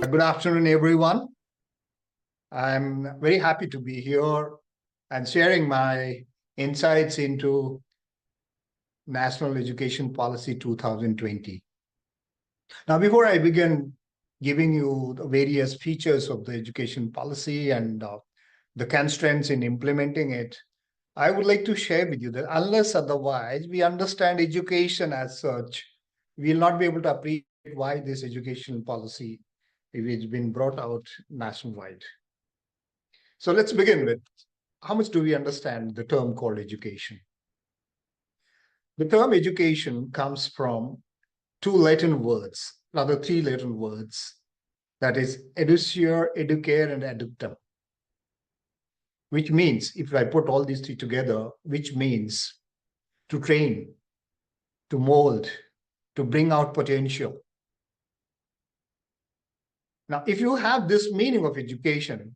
Good afternoon, everyone. I'm very happy to be here and sharing my insights into National Education Policy 2020. Now, before I begin giving you the various features of the education policy and the constraints in implementing it, I would like to share with you that unless otherwise we understand education as such, we will not be able to appreciate why this education policy has been brought out nationwide. So let's begin with how much do we understand the term called education? The term education comes from two Latin words, rather three Latin words, that is educere, educare, and eductum, which means, if I put all these three together, which means to train, to mold, to bring out potential. Now, if you have this meaning of education,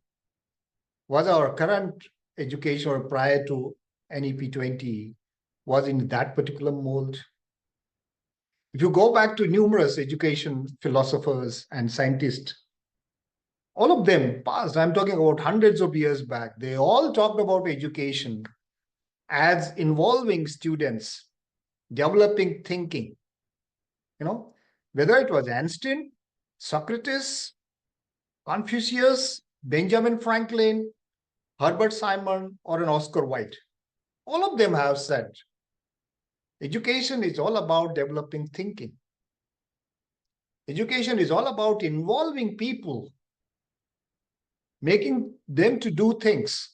was our current education or prior to NEP 20 was in that particular mold? If you go back to numerous education philosophers and scientists, all of them past, I'm talking about hundreds of years back, they all talked about education as involving students, developing thinking. Whether it was Einstein, Socrates, Confucius, Benjamin Franklin, Herbert Simon, or an Oscar Wilde, all of them have said education is all about developing thinking. Education is all about involving people, making them to do things.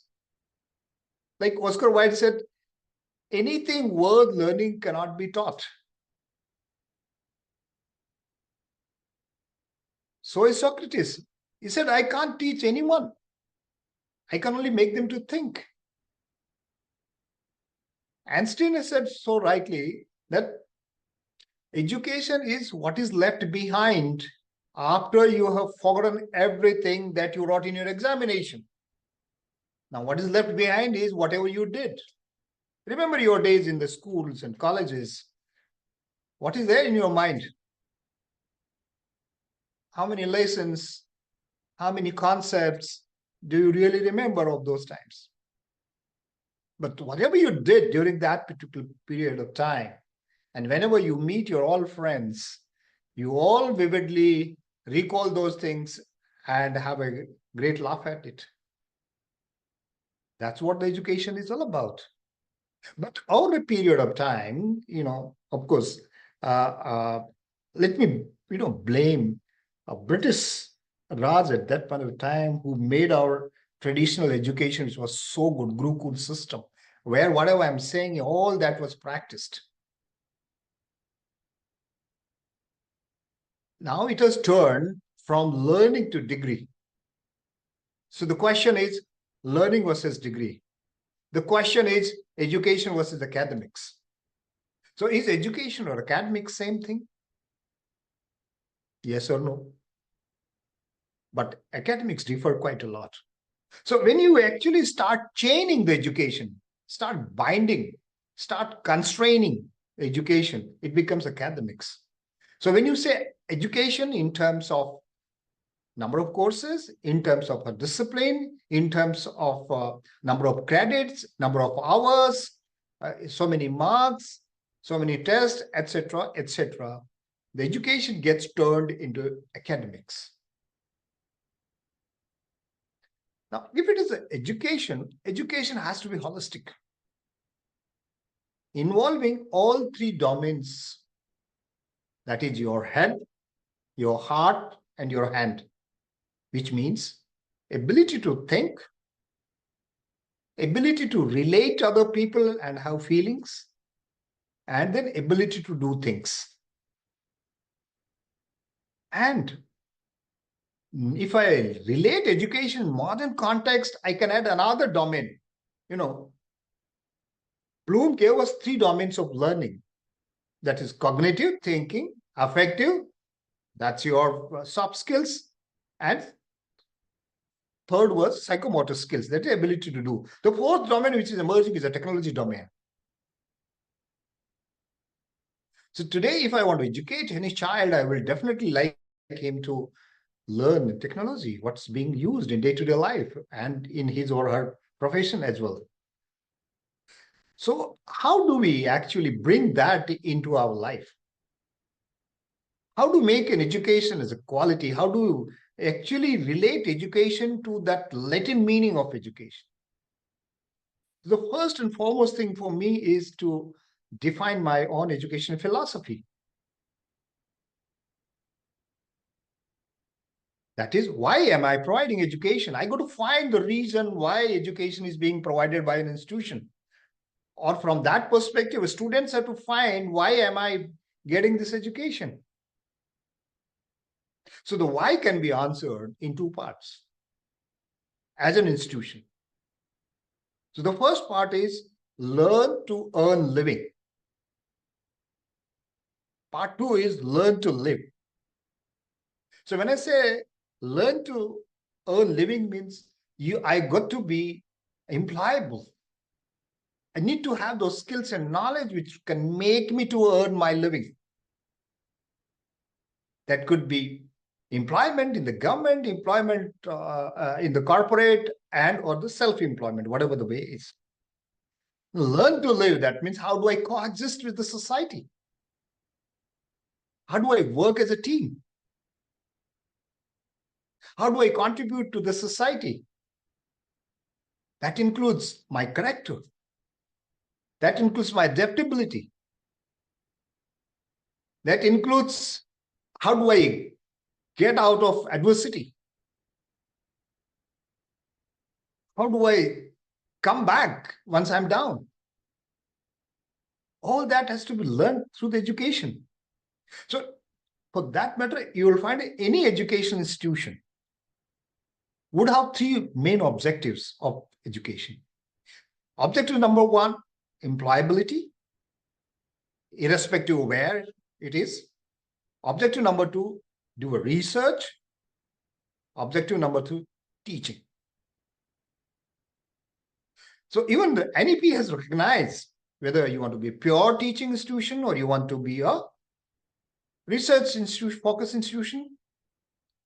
Like Oscar Wilde said, anything worth learning cannot be taught. So is Socrates. He said, I can't teach anyone. I can only make them to think. Einstein has said so rightly that education is what is left behind after you have forgotten everything that you wrote in your examination. Now, what is left behind is whatever you did. Remember your days in the schools and colleges. What is there in your mind? How many lessons, how many concepts do you really remember of those times? But whatever you did during that particular period of time, and whenever you meet your old friends, you all vividly recall those things and have a great laugh at it. That's what the education is all about. But over a period of time, of course, let me, blame British Raj at that point of time who made our traditional education, which was so good, Gurukul system, where whatever I'm saying, all that was practiced. Now it has turned from learning to degree. So the question is learning versus degree. The question is education versus academics. So is education or academics same thing? Yes or no? But academics differ quite a lot. So when you actually start chaining the education, start binding, start constraining education, it becomes academics. So when you say education in terms of number of courses, in terms of a discipline, in terms of number of credits, number of hours, so many marks, so many tests, etc., etc., the education gets turned into academics. Now, if it is education, education has to be holistic, involving all three domains. That is your head, your heart, and your hand, which means ability to think, ability to relate to other people and have feelings, and then ability to do things. And if I relate education in modern context, I can add another domain. Bloom gave us three domains of learning. That is cognitive thinking, affective, that's your soft skills, and third was psychomotor skills, that is ability to do. The fourth domain which is emerging is a technology domain. So today, if I want to educate any child, I will definitely like him to learn technology, what's being used in day-to-day life and in his or her profession as well. So how do we actually bring that into our life? How to make an education as a quality? How do you actually relate education to that Latin meaning of education? The first and foremost thing for me is to define my own education philosophy. That is, why am I providing education? I got to find the reason why education is being provided by an institution. Or from that perspective, students have to find, why am I getting this education? So the why can be answered in two parts as an institution. So the first part is learn to earn living. Part two is learn to live. So when I say learn to earn living means I got to be employable. I need to have those skills and knowledge which can make me to earn my living. That could be employment in the government, employment in the corporate, and or the self-employment, whatever the way is. Learn to live, that means how do I coexist with the society? How do I work as a team? How do I contribute to the society? That includes my character. That includes my adaptability. That includes how do I get out of adversity? How do I come back once I'm down? All that has to be learned through the education. So for that matter, you will find any education institution would have three main objectives of education. Objective number one, employability, irrespective of where it is. Objective number two, do a research. Objective number two, teaching. So even the NEP has recognized whether you want to be a pure teaching institution or you want to be a research institution, focus institution.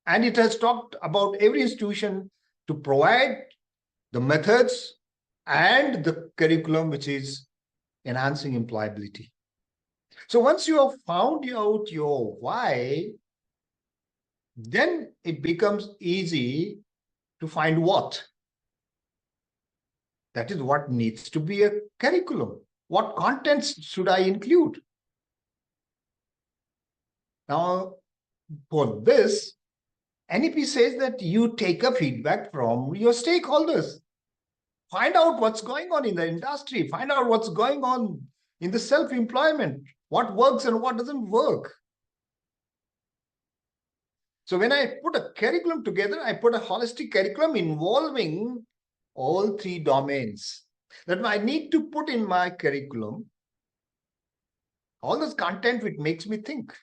And it has talked about every institution to provide the methods and the curriculum which is enhancing employability. So once you have found out your why, then it becomes easy to find what. That is what needs to be a curriculum. What contents should I include? Now, for this, NEP says that you take a feedback from your stakeholders. Find out what's going on in the industry. Find out what's going on in the self-employment. What works and what doesn't work. So when I put a curriculum together, I put a holistic curriculum involving all three domains. That I need to put in my curriculum all this content which makes me think.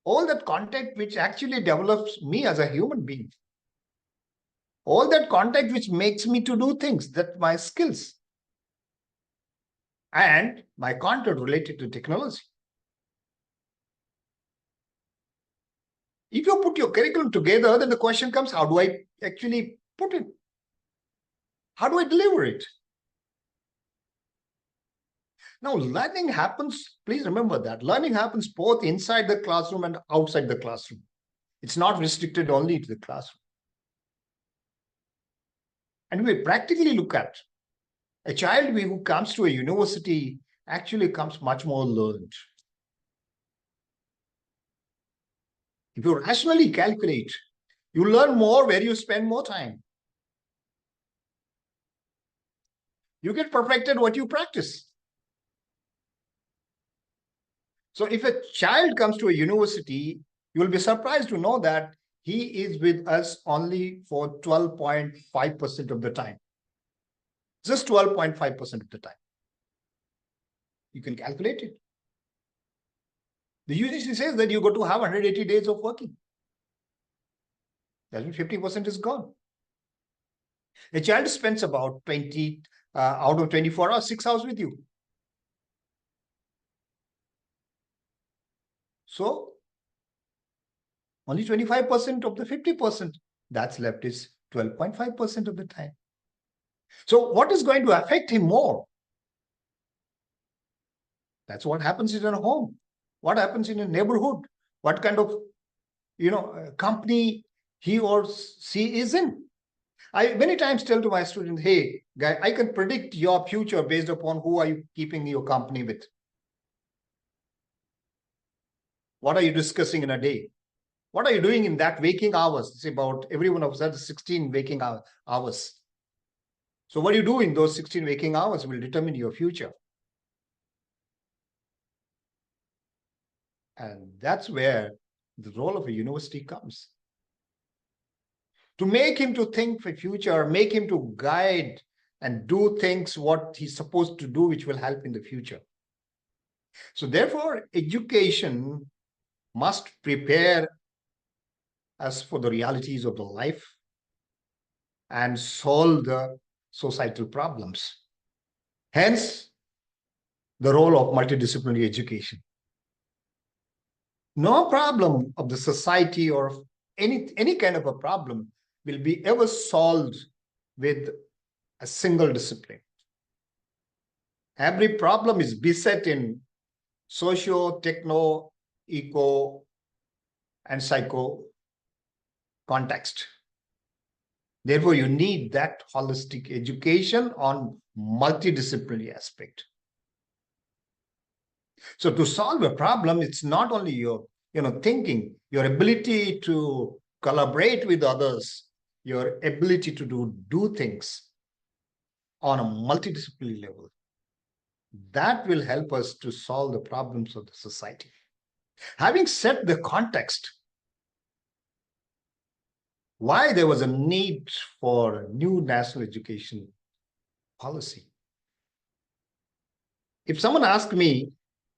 All that content which actually develops me as a human being. All that content which makes me to do things, that my skills. And my content related to technology. If you put your curriculum together, then the question comes, how do I actually put it? How do I deliver it? Now, learning happens, please remember that, learning happens both inside the classroom and outside the classroom. It's not restricted only to the classroom. And we practically look at a child who comes to a university actually comes much more learned. If you rationally calculate, you learn more where you spend more time. You get perfected what you practice. So if a child comes to a university, you will be surprised to know that he is with us only for 12.5% of the time. Just 12.5% of the time. You can calculate it. The UGC says that you got to have 180 days of working. That means 50% is gone. A child spends about 20 out of 24 hours, 6 hours with you. So Only 25% of the 50% that's left is 12.5% of the time. So what is going to affect him more? That's what happens in a home. What happens in a neighborhood? What kind of company he or she is in? I many times tell to my students, hey, guy, I can predict your future based upon who are you keeping your company with. What are you discussing in a day? What are you doing in that waking hours? It's about every one of us has 16 waking hours. So what you do in those 16 waking hours will determine your future. And that's where the role of a university comes. To make him to think for future, make him to guide and do things what he's supposed to do, which will help in the future. So therefore, education must prepare us for the realities of the life and solve the societal problems. Hence, the role of multidisciplinary education. No problem of the society or of any kind of a problem will be ever solved with a single discipline. Every problem is beset in socio, techno, eco, and psycho context. Therefore, you need that holistic education on multidisciplinary aspect. So to solve a problem, it's not only your thinking, your ability to collaborate with others, your ability to do things on a multidisciplinary level. That will help us to solve the problems of the society. Having set the context, why there was a need for new national education policy. If someone asked me,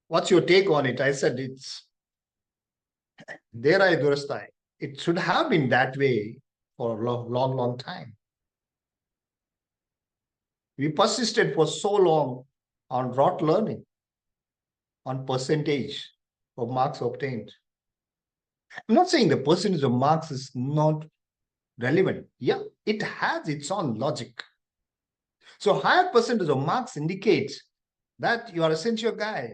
what's your take on it? I said, it's Day-3 Durastai. It should have been that way for a long time. We persisted for so long on rote learning, on percentage of marks obtained. I'm not saying the percentage of marks is not relevant. Yeah, it has its own logic. So higher percentage of marks indicates that you are a sincere guy.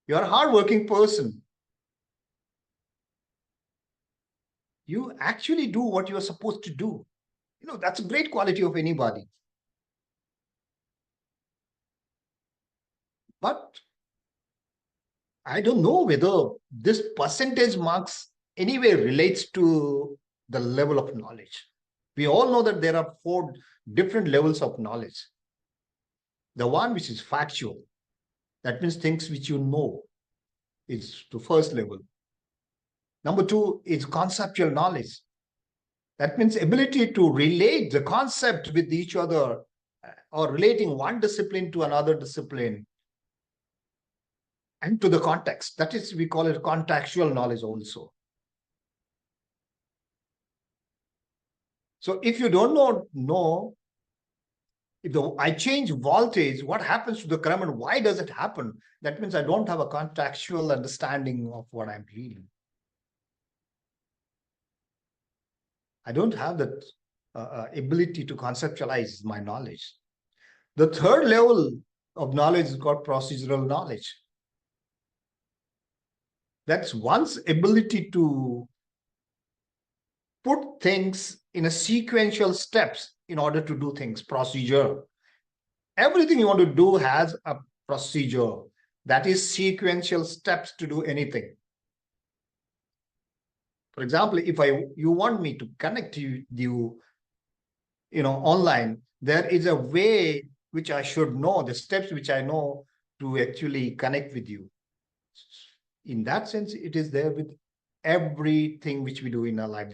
You are a hardworking person. You actually do what you are supposed to do. That's a great quality of anybody. But I don't know whether this percentage marks anyway relates to the level of knowledge. We all know that there are 4 different levels of knowledge. The one which is factual, that means things which you know, is the first level. Number 2 is conceptual knowledge. That means ability to relate the concept with each other or relating one discipline to another discipline and to the context. That is, we call it contextual knowledge also. So if you don't know if I change voltage, what happens to the current? Why does it happen? That means I don't have a contextual understanding of what I'm reading. I don't have that ability to conceptualize my knowledge. The third level of knowledge is called procedural knowledge. That's one's ability to put things in a sequential steps in order to do things, procedure. Everything you want to do has a procedure. That is sequential steps to do anything. For example, if you want me to connect you online, there is a way which I should know, the steps which I know to actually connect with you. In that sense, it is there with everything which we do in our life.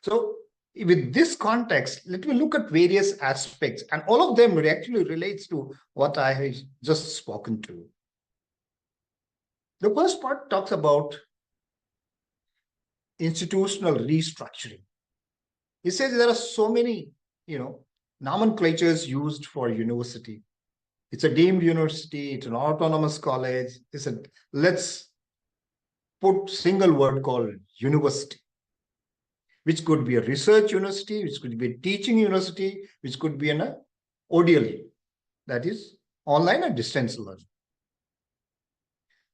So with this context, let me look at various aspects, and all of them actually relates to what I have just spoken to. The first part talks about institutional restructuring. It says there are so many, nomenclatures used for university. It's a deemed university, it's an autonomous college. Let's put single word called university, which could be a research university, which could be a teaching university, which could be an ODL, that is online and distance learning.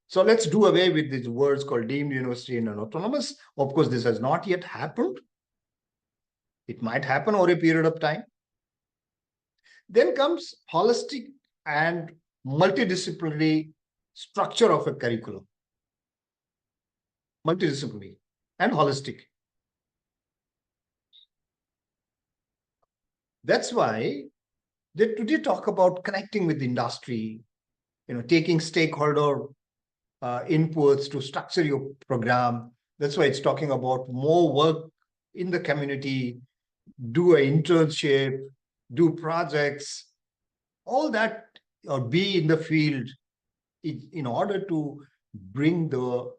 So let's do away with these words called deemed university and autonomous. Of course, this has not yet happened. It might happen over a period of time. Then comes holistic and multidisciplinary structure of a curriculum. Multidisciplinary and holistic. That's why they today talk about connecting with industry, taking stakeholder inputs to structure your program. That's why it's talking about more work in the community, do an internship, do projects, all that, or be in the field in order to bring the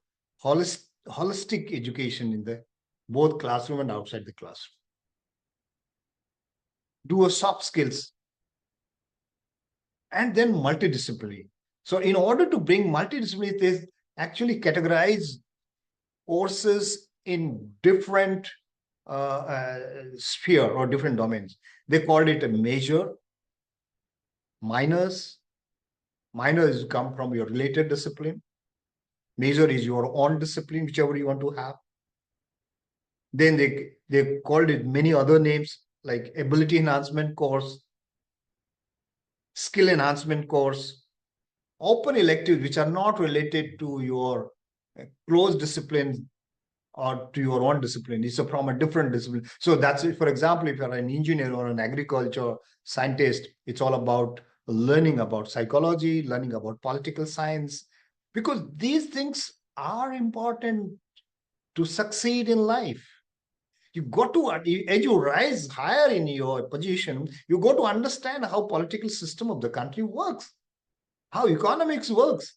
holistic education in the both classroom and outside the classroom. Do a soft skills, and then multidisciplinary. So in order to bring multidisciplinary, they actually categorize courses in different sphere or different domains. They called it a major, minors. Minors come from your related discipline. Major is your own discipline, whichever you want to have. Then they called it many other names like ability enhancement course, skill enhancement course, open electives which are not related to your closed discipline or to your own discipline. It's from a different discipline. So that's it. For example, if you're an engineer or an agriculture scientist, it's all about learning about psychology, learning about political science, because these things are important to succeed in life. You got to, as you rise higher in your position, you got to understand how political system of the country works, how economics works,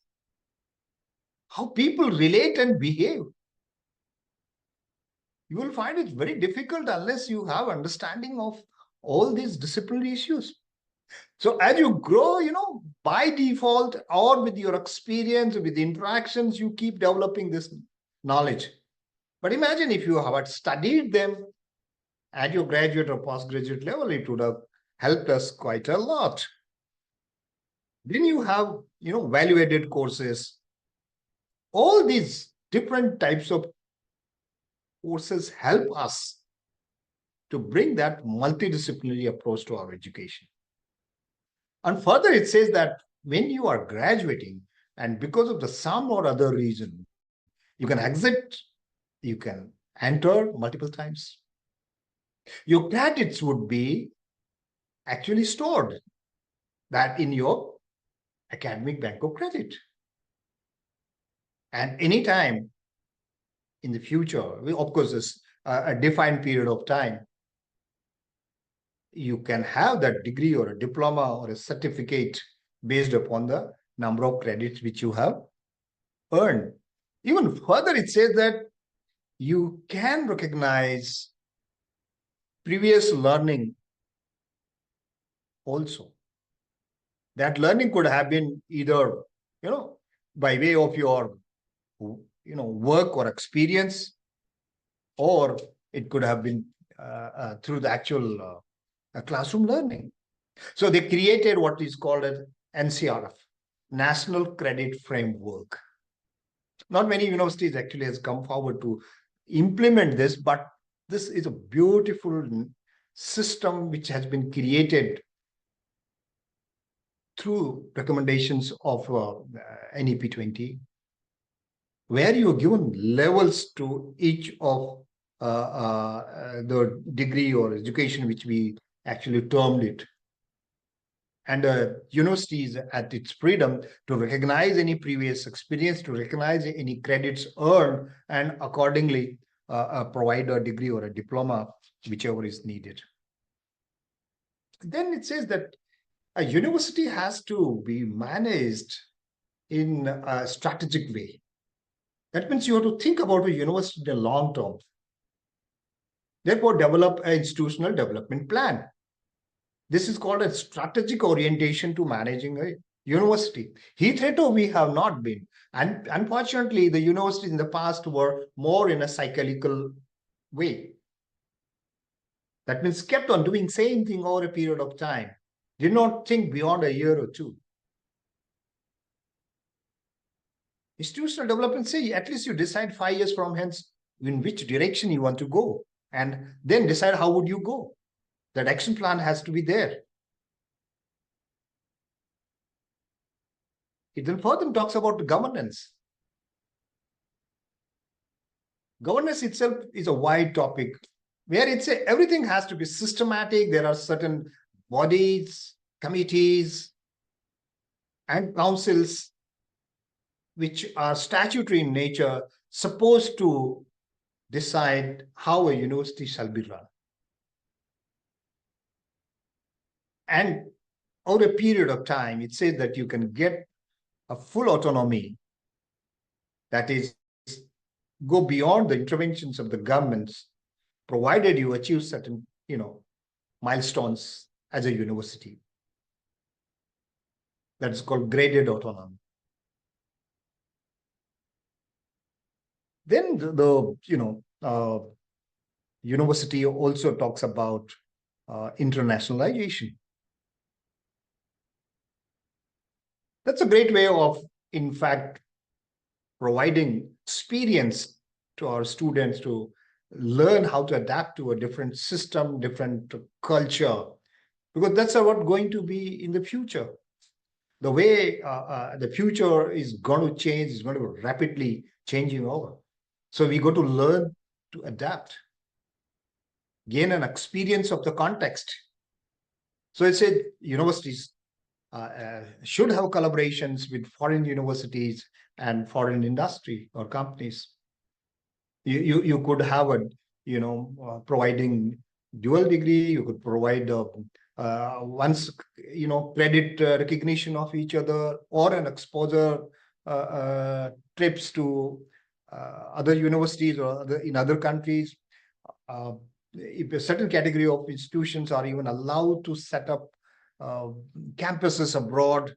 how people relate and behave. You will find it very difficult unless you have understanding of all these disciplinary issues. So as you grow, by default or with your experience, with interactions, you keep developing this knowledge. But imagine if you have studied them at your graduate or postgraduate level, it would have helped us quite a lot. Then you have, value-added courses. All these different types of courses help us to bring that multidisciplinary approach to our education. And further, it says that when you are graduating, and because of the some or other reason, you can exit, you can enter multiple times. Your credits would be actually stored that in your academic bank of credit. And anytime in the future, of course, it's a defined period of time, you can have that degree or a diploma or a certificate based upon the number of credits which you have earned. Even further, it says that you can recognize previous learning also. That learning could have been either, by way of your, work or experience, or it could have been through the actual classroom learning. So they created what is called an NCRF, National Credit Framework. Not many universities actually has come forward to implement this, but this is a beautiful system which has been created through recommendations of NEP 20, where you are given levels to each of the degree or education which we actually termed it. And university is at its freedom to recognize any previous experience, to recognize any credits earned, and accordingly provide a degree or a diploma, whichever is needed. Then it says that a university has to be managed in a strategic way. That means you have to think about a university in the long term. Therefore, develop an institutional development plan. This is called a strategic orientation to managing a university. Hitherto, we have not been. And unfortunately, the universities in the past were more in a cyclical way. That means kept on doing same thing over a period of time. Did not think beyond a year or two. Institutional development, say at least you decide 5 years from hence in which direction you want to go, and then decide how would you go. That action plan has to be there. It then further talks about governance. Governance itself is a wide topic where it's everything has to be systematic. There are certain bodies, committees, and councils which are statutory in nature, supposed to decide how a university shall be run. And over a period of time, it says that you can get a full autonomy, that is, go beyond the interventions of the governments, provided you achieve certain, milestones as a university. That is called graded autonomy. Then university also talks about internationalization. That's a great way of, in fact, providing experience to our students to learn how to adapt to a different system, different culture, because that's what's going to be in the future. The way the future is going to change, is going to be rapidly changing over. So we got to learn to adapt, gain an experience of the context. So it said universities should have collaborations with foreign universities and foreign industry or companies. You could have providing dual degree. You could provide once credit recognition of each other, or an exposure trips to other universities or in other countries. If a certain category of institutions are even allowed to set up campuses abroad,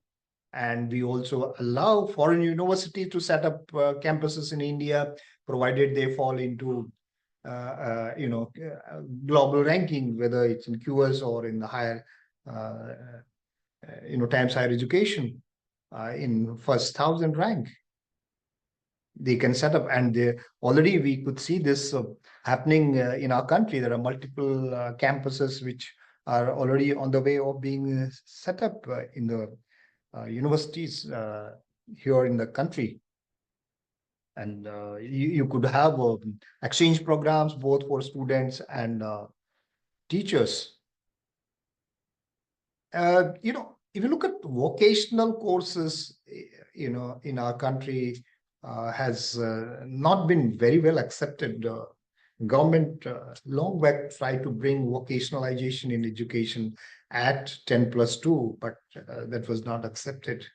and we also allow foreign universities to set up campuses in India, provided they fall into global ranking, whether it's in QS or in the higher Times Higher Education in first 1,000 rank. They can set up, and already we could see this happening in our country. There are multiple campuses which are already on the way of being set up in the universities here in the country. And you could have exchange programs both for students and teachers. If you look at vocational courses, in our country, has not been very well accepted. Government long back tried to bring vocationalization in education at 10+2, but that was not accepted.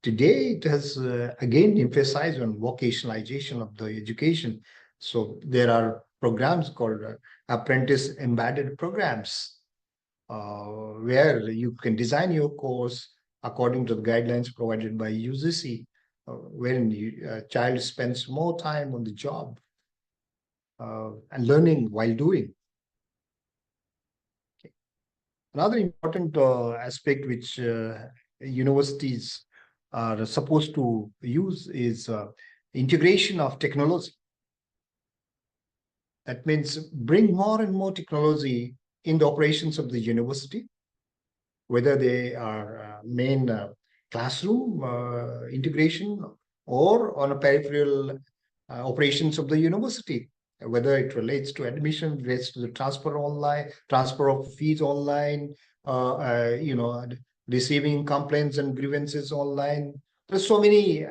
Today, it has again emphasized on vocationalization of the education. So there are programs called apprentice embedded programs, where you can design your course according to the guidelines provided by UGC, wherein a child spends more time on the job and learning while doing. Okay. Another important aspect which universities are supposed to use is integration of technology. That means bring more and more technology in the operations of the university, whether they are main classroom integration or on a peripheral operations of the university, whether it relates to admission, relates to the transfer of fees online, receiving complaints and grievances online. There's so many,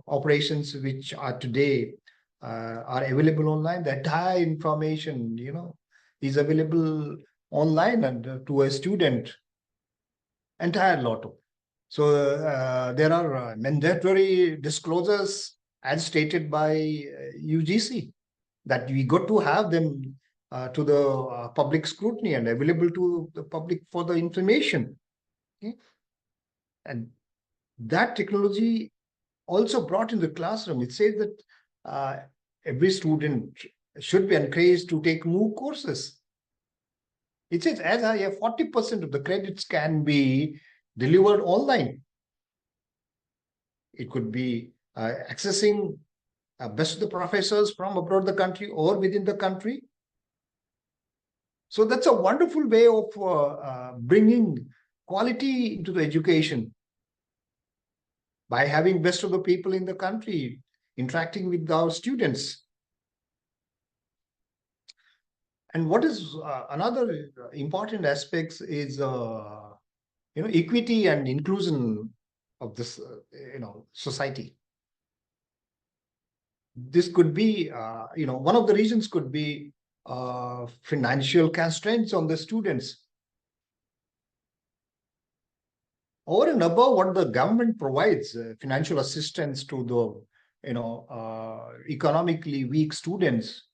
operations which are today are available online. The entire information, is available online and to a student, entire lot of. So there are mandatory disclosures as stated by UGC, that we got to have them to the public scrutiny and available to the public for the information. Okay? And that technology also brought in the classroom. It says that every student should be encouraged to take MOOC courses. It says as high as 40% of the credits can be delivered online. It could be accessing best of the professors from abroad the country or within the country. So that's a wonderful way of bringing quality into the education by having best of the people in the country interacting with our students. And what is another important aspects is equity and inclusion of this society. This could be one of the reasons could be financial constraints on the students. Over and above what the government provides, financial assistance to the economically weak students,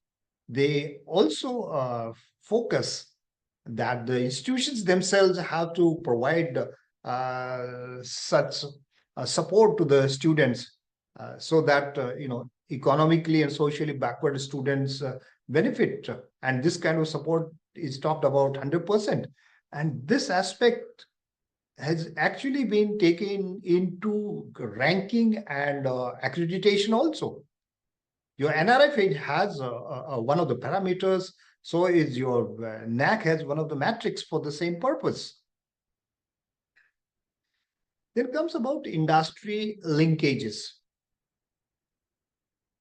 they also focus that the institutions themselves have to provide such support to the students so that economically and socially backward students benefit. And this kind of support is talked about 100%. And this aspect has actually been taken into ranking and accreditation also. Your NRF has one of the parameters, so is your NAC has one of the metrics for the same purpose. Then comes about industry linkages.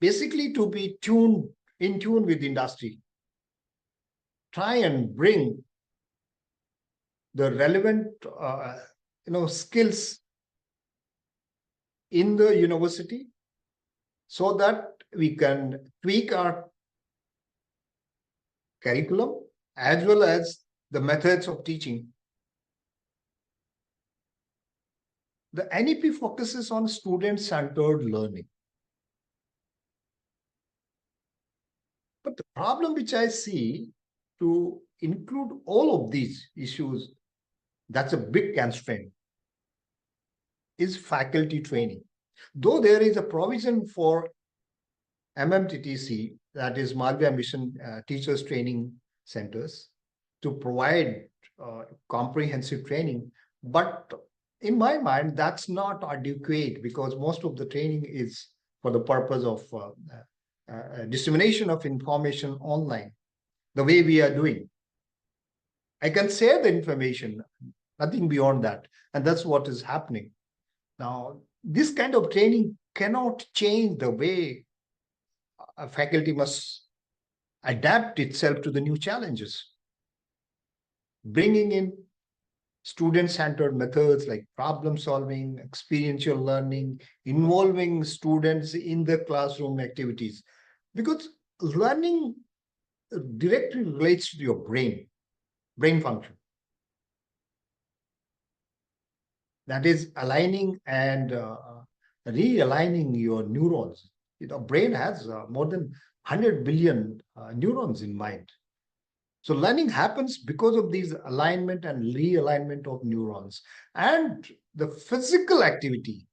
Basically, to be in tune with industry, try and bring the relevant skills in the university so that we can tweak our curriculum as well as the methods of teaching. The NEP focuses on student-centered learning. But the problem which I see to include all of these issues, that's a big constraint, is faculty training. Though there is a provision for MMTTC, that is Malviya Mission Teachers Training Centers, to provide comprehensive training, but in my mind, that's not adequate because most of the training is for the purpose of dissemination of information online, the way we are doing. I can share the information, nothing beyond that. And that's what is happening. Now, this kind of training cannot change the way a faculty must adapt itself to the new challenges. Bringing in student-centered methods like problem solving, experiential learning, involving students in the classroom activities. Because learning directly relates to your brain function. That is aligning and realigning your neurons. Brain has more than 100 billion neurons in mind. So learning happens because of these alignment and realignment of neurons. And the physical activity,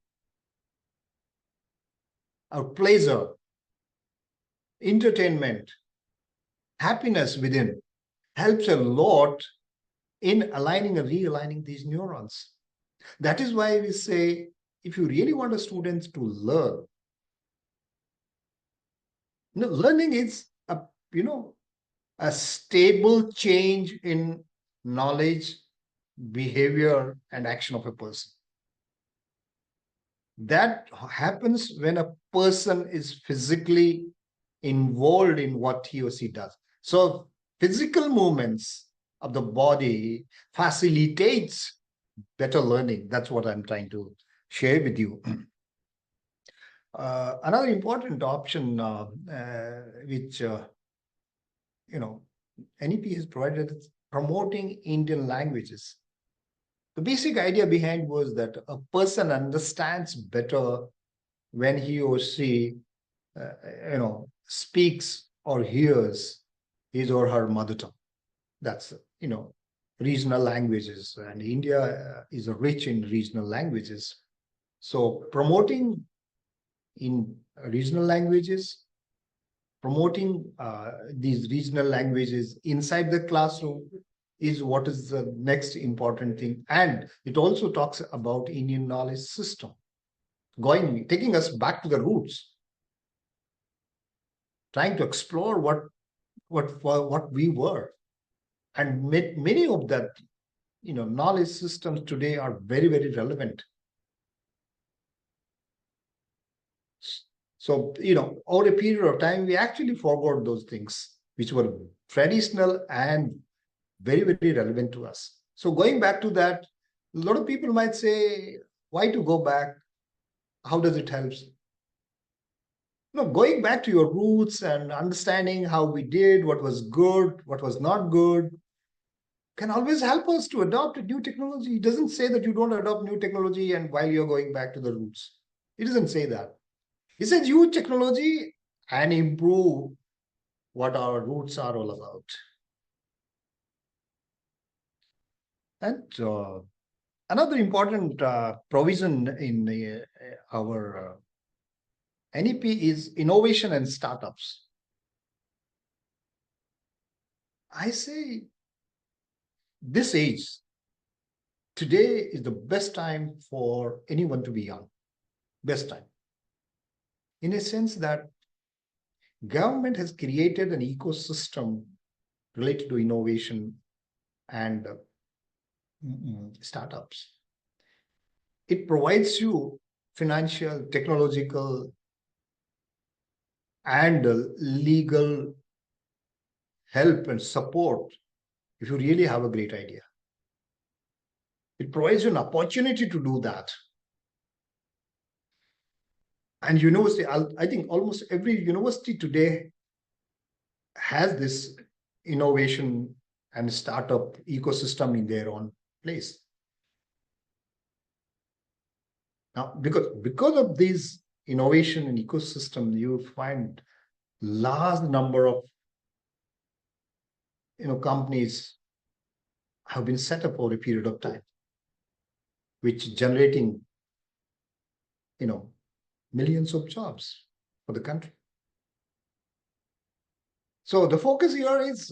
our pleasure, entertainment, happiness within helps a lot in aligning and realigning these neurons. That is why we say, if you really want a student to learn, learning is a stable change in knowledge, behavior, and action of a person. That happens when a person is physically involved in what he or she does. So physical movements of the body facilitates better learning. That's what I'm trying to share with you. Another important option which NEP has provided is promoting Indian languages. The basic idea behind was that a person understands better when he or she speaks or hears his or her mother tongue. That's regional languages, and India is rich in regional languages. So promoting in regional languages, promoting these regional languages inside the classroom is what is the next important thing. And it also talks about Indian knowledge system, taking us back to the roots, trying to explore what we were. And many of that, knowledge systems today are very, very relevant. So, over a period of time, we actually forgot those things which were traditional and very, very relevant to us. So going back to that, a lot of people might say, why to go back? How does it help? Going back to your roots and understanding how we did, what was good, what was not good, can always help us to adopt a new technology. It doesn't say that you don't adopt new technology and while you're going back to the roots. It doesn't say that. It says use technology and improve what our roots are all about. And another important provision in our NEP is innovation and startups. I say this age, today is the best time for anyone to be young. Best time. In a sense that government has created an ecosystem related to innovation and startups. It provides you financial, technological, and legal help and support if you really have a great idea. It provides you an opportunity to do that. And university, I think almost every university today has this innovation and startup ecosystem in their own place. Now, because of this innovation and ecosystem, you find large number of companies have been set up over a period of time, which generating millions of jobs for the country. So the focus here is,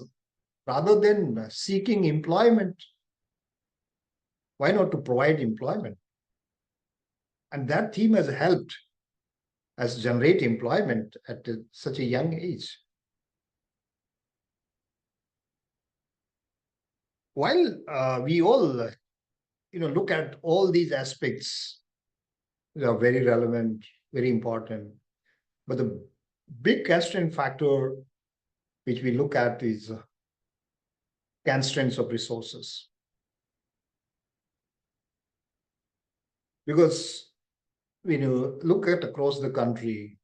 rather than seeking employment, why not to provide employment? And that theme has helped us generate employment at such a young age. While we all, look at all these aspects, they are very relevant, very important. But the big constraint factor which we look at is constraints of resources. Because when you look at across the country,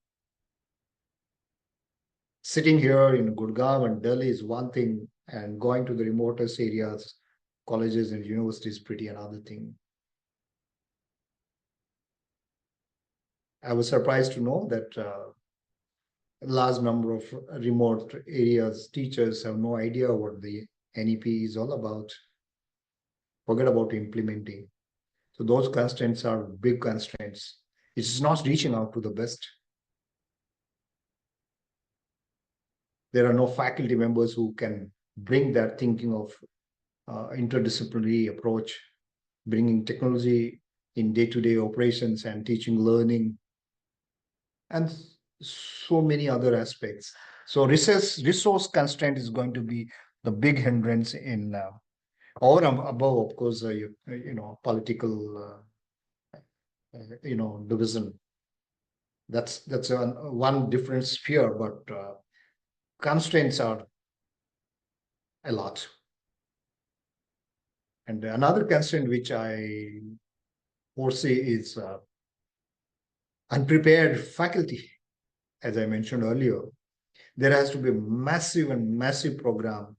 sitting here in Gurgaon and Delhi is one thing, and going to the remotest areas, colleges and universities, pretty another thing. I was surprised to know that a large number of remote areas, teachers have no idea what the NEP is all about. Forget about implementing. So those constraints are big constraints. It's not reaching out to the best. There are no faculty members who can bring that thinking of interdisciplinary approach, bringing technology in day-to-day operations and teaching, learning, and so many other aspects. So resource constraint is going to be the big hindrance in or above, of course, political, division. That's one different sphere, but constraints are a lot. And another constraint which I foresee is unprepared faculty. As I mentioned earlier, there has to be a massive program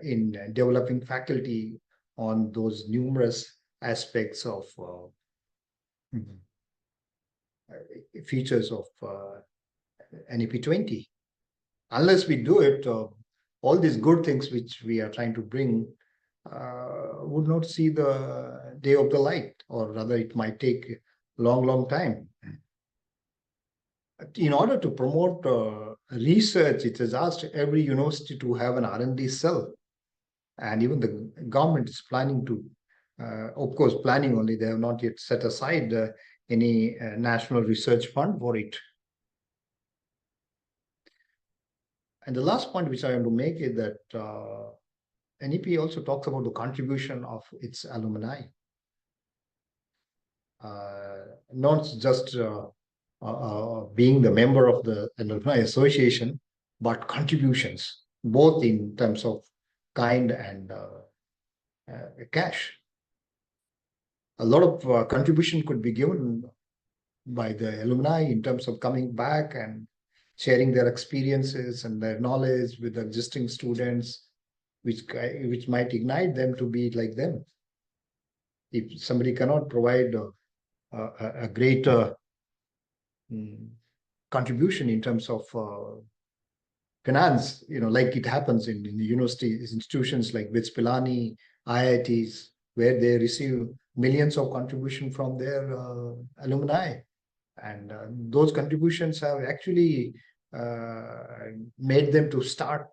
in developing faculty on those numerous aspects of features of NEP 20. Unless we do it, all these good things which we are trying to bring would not see the day of the light, or rather it might take a long time. In order to promote research, it has asked every university to have an R&D cell, and even the government is planning to, of course, planning only. They have not yet set aside any national research fund for it. And the last point which I want to make is that NEP also talks about the contribution of its alumni, not just being the member of the alumni association, but contributions, both in terms of kind and cash. A lot of contribution could be given by the alumni in terms of coming back and sharing their experiences and their knowledge with the existing students, which might ignite them to be like them. If somebody cannot provide a great contribution in terms of finance, like it happens in the university institutions like BITS Pilani, IITs, where they receive millions of contribution from their alumni. And those contributions have actually made them to start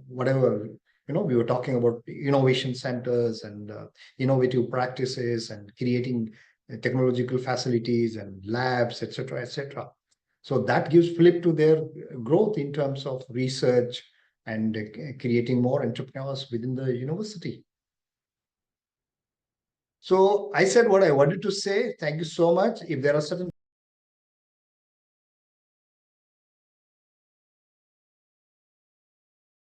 whatever, we were talking about innovation centers and innovative practices and creating technological facilities and labs, etc., etc. So that gives flip to their growth in terms of research and creating more entrepreneurs within the university. So I said what I wanted to say. Thank you so much. If there are certain